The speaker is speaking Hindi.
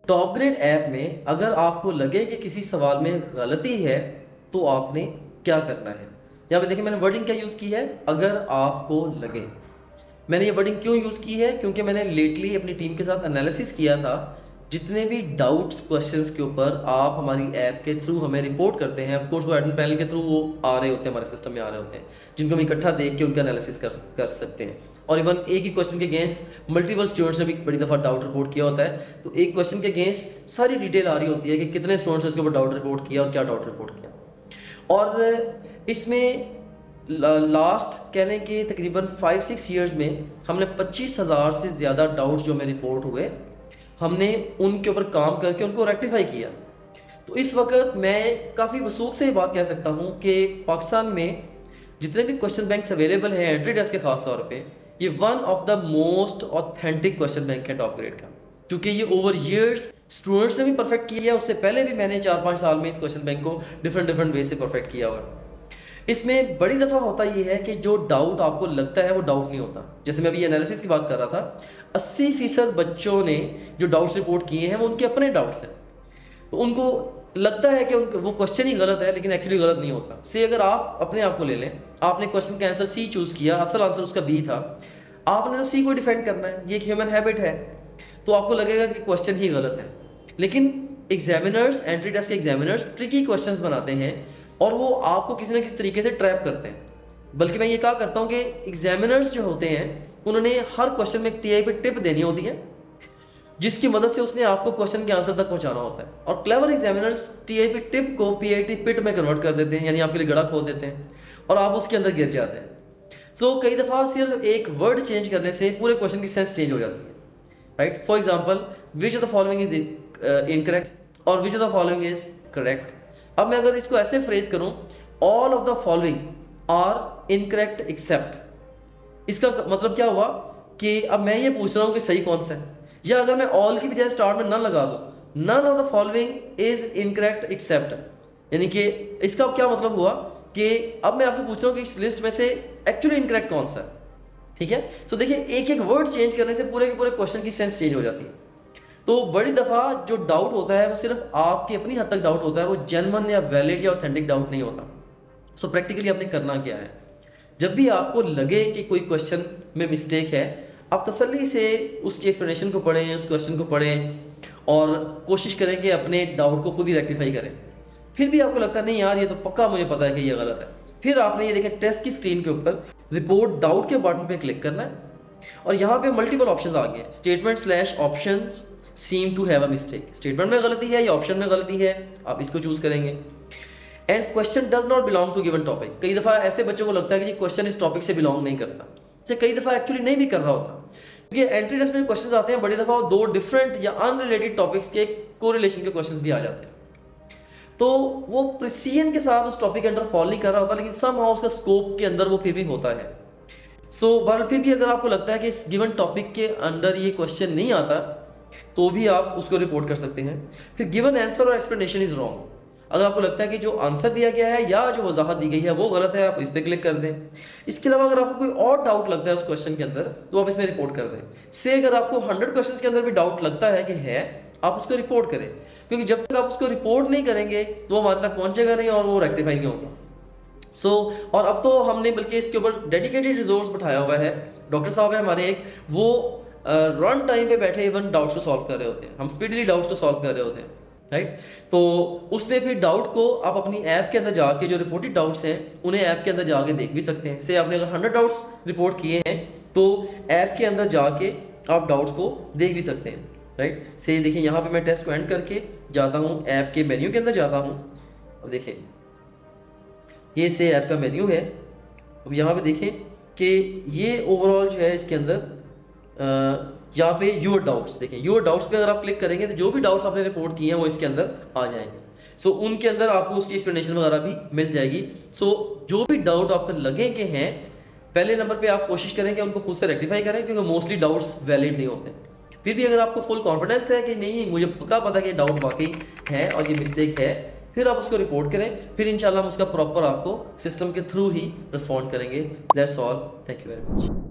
टॉप ग्रेड ऐप में अगर आपको लगे कि किसी सवाल में गलती है तो आपने क्या करना है। यहाँ पे देखिए मैंने वर्डिंग क्या यूज़ की है, अगर आपको लगे। मैंने ये वर्डिंग क्यों यूज़ की है, क्योंकि मैंने लेटली अपनी टीम के साथ एनालिसिस किया था। जितने भी डाउट्स क्वेश्चंस के ऊपर आप हमारी ऐप के थ्रू हमें रिपोर्ट करते हैं, ऑफकोर्स वो एडमिन पैनल के थ्रू वो आ रहे होते हैं, हमारे सिस्टम में आ रहे होते हैं, जिनको हम इकट्ठा देख के उनका एनालिसिस कर सकते हैं। और इवन एक ही क्वेश्चन के अगेंस्ट मल्टीपल स्टूडेंट्स ने भी बड़ी दफ़ा डाउट रिपोर्ट किया होता है, तो एक क्वेश्चन के अगेंस्ट सारी डिटेल आ रही होती है कि कितने स्टूडेंट्स ने उसके ऊपर डाउट रिपोर्ट किया और क्या डाउट रिपोर्ट किया। और इसमें लास्ट कहने के तकरीबन 5-6 ईयर्स में हमने 25,000 से ज़्यादा डाउट्स जो हमें रिपोर्ट हुए, हमने उनके ऊपर काम करके उनको रेक्टिफाई किया। तो इस वक्त मैं काफ़ी वसूख से ये बात कह सकता हूँ कि पाकिस्तान में जितने भी क्वेश्चन बैंक्स अवेलेबल हैं एंट्री टेस्ट के खास तौर पे, ये one of the most authentic question bank है टॉप ग्रेड का, क्योंकि ये ओवर ईयर्स स्टूडेंट्स ने भी परफेक्ट किया। उससे पहले भी मैंने 4-5 साल में इस क्वेश्चन बैंक को डिफरेंट वे से परफेक्ट किया हुआ। इसमें बड़ी दफ़ा होता ये है कि जो डाउट आपको लगता है वो डाउट नहीं होता। जैसे मैं अभी एनालिसिस की बात कर रहा था, 80% बच्चों ने जो डाउट्स रिपोर्ट किए हैं वो उनके अपने डाउट्स हैं। तो उनको लगता है कि वो क्वेश्चन ही गलत है, लेकिन एक्चुअली गलत नहीं होता। से अगर आप अपने आप को ले लें, आपने क्वेश्चन का आंसर सी चूज़ किया, असल आंसर उसका बी था, आपने तो सी को डिफेंड करना है, ये एक ह्यूमन हैबिट है। तो आपको लगेगा कि क्वेश्चन ही गलत है, लेकिन एग्जामिनर्स, एंट्री टेस्ट के एग्जामिनर्स ट्रिकी क्वेश्चंस बनाते हैं और वो आपको किसी ना किसी तरीके से ट्रैप करते हैं। बल्कि मैं ये कहा करता हूँ कि एग्जामिनर्स जो होते हैं उन्होंने हर क्वेश्चन में एक टीआई पे टिप देनी होती है, जिसकी मदद से उसने आपको क्वेश्चन के आंसर तक पहुंचाना होता है। और क्लेवर एग्जामिनर्स टीआई पे टिप को पीआईटी पिट में कन्वर्ट कर देते हैं, यानी आपके लिए गड़ा खोद देते हैं और आप उसके अंदर गिर जाते हैं। सो कई दफ़ा सिर्फ एक वर्ड चेंज करने से पूरे क्वेश्चन की सेंस चेंज हो जाती है, right. For example, which of the following is incorrect और which of the following is correct. अब मैं अगर इसको ऐसे फ्रेज करूं, all of the following are incorrect except, इसका मतलब क्या हुआ कि अब मैं ये पूछ रहा हूं कि सही कौन सा है। या अगर मैं ऑल की बजाय स्टार्ट में नन लगा दूं, none of the following is incorrect except, यानी कि इसका क्या मतलब हुआ कि अब मैं आपसे पूछ रहा हूं कि इस लिस्ट में से एक्चुअली इनकरेक्ट कौन सा है। ठीक है, सो देखिए एक एक वर्ड चेंज करने से पूरे के पूरे क्वेश्चन की सेंस चेंज हो जाती है। तो बड़ी दफ़ा जो डाउट होता है वो सिर्फ आपकी अपनी हद तक डाउट होता है, वो जेन्युइन या वैलिड या ऑथेंटिक डाउट नहीं होता। सो प्रैक्टिकली आपने करना क्या है, जब भी आपको लगे कि कोई क्वेश्चन में मिस्टेक है, आप तसल्ली से उसकी एक्सप्लेनेशन को पढ़ें, उस क्वेश्चन को पढ़ें और कोशिश करें कि अपने डाउट को खुद ही रेक्टिफाई करें। फिर भी आपको लगता नहीं यार ये तो पक्का मुझे पता है कि ये गलत है, फिर आपने ये देखें टेस्ट की स्क्रीन के ऊपर रिपोर्ट डाउट के बटन पे क्लिक करना है और यहाँ पे मल्टीपल ऑप्शंस आ गए, statement slash options seem to have a mistake. Statement में गलती है या ऑप्शन में गलती है, आप इसको चूज करेंगे। And question does not belong to given topic. कई दफ़ा ऐसे बच्चों को लगता है कि क्वेश्चन इस टॉपिक से बिलोंग नहीं करता, तो कई दफ़ा एक्चुअली नहीं भी कर रहा होता, क्योंकि एंट्री टेस्ट में क्वेश्चन आते हैं बड़ी दफ़ा वो दो डिफरेंट या अनरिलेटेड टॉपिक्स के कोरिलेशन के क्वेश्चन भी आ जाते हैं। तो वो प्रिसीजन के साथ उस टॉपिक के अंदर फॉल नहीं कर रहा होता, लेकिन समहाउ उसका स्कोप के अंदर वो फिर भी होता है। सो बहरहाल फिर भी अगर आपको लगता है कि इस गिवन टॉपिक के अंदर ये क्वेश्चन नहीं आता, तो भी आप उसको रिपोर्ट कर सकते हैं। फिर गिवन आंसर और एक्सप्लेनेशन इज रॉन्ग। अगर आपको लगता है कि जो आंसर दिया गया है या जो वजाहत दी गई है वो गलत है, आप इस पर क्लिक कर दें। इसके अलावा अगर आपको कोई और डाउट लगता है उस क्वेश्चन के अंदर, तो आप इसमें रिपोर्ट कर दें। से अगर आपको 100 क्वेश्चन के अंदर भी डाउट लगता है कि है, आप उसको रिपोर्ट करें, क्योंकि जब तक आप उसको रिपोर्ट नहीं करेंगे तो हमारे तक पहुंचेगा नहीं और वो रेक्टिफाई नहीं होगा। और अब तो हमने बल्कि इसके ऊपर डेडिकेटेड रिसोर्स बैठाया हुआ है। डॉक्टर साहब है हमारे एक, वो रन टाइम पे बैठे इवन डाउट्स को सॉल्व कर रहे होते हैं, हम स्पीडली डाउट्स को सॉल्व कर रहे होते हैं, राइट। तो उसमें फिर डाउट को आप अपनी ऐप के अंदर जाके जो रिपोर्टेड डाउट्स हैं उन्हें ऐप के अंदर जाके देख भी सकते हैं। से आपने अगर 100 डाउट्स रिपोर्ट किए हैं तो ऐप के अंदर जाके आप डाउट्स को देख भी सकते हैं, राइट। से देखिए यहाँ पे मैं टेस्ट को एंड करके जाता हूँ, ऐप के मेन्यू के अंदर जाता हूँ। अब देखें ये से ऐप का मेन्यू है। अब यहाँ पे देखें कि ये ओवरऑल जो है इसके अंदर यहाँ पे योर डाउट्स, देखें योर डाउट्स पे अगर आप क्लिक करेंगे तो जो भी डाउट्स आपने रिपोर्ट किए हैं वो इसके अंदर आ जाएंगे। सो उनके अंदर आपको उसकी एक्सप्लेनेशन वगैरह भी मिल जाएगी। सो जो भी डाउट आपको लगे कि हैं, पहले नंबर पे आप कोशिश करें कि उनको खुद से रेक्टिफाई करें, क्योंकि मोस्टली डाउट्स वैलिड नहीं होते। फिर भी अगर आपको फुल कॉन्फिडेंस है कि नहीं मुझे पक्का पता कि डाउट वाकई है और ये मिस्टेक है, फिर आप उसको रिपोर्ट करें। फिर इंशाल्लाह हम उसका प्रॉपर आपको सिस्टम के थ्रू ही रिस्पॉन्ड करेंगे। That's all, thank you very much.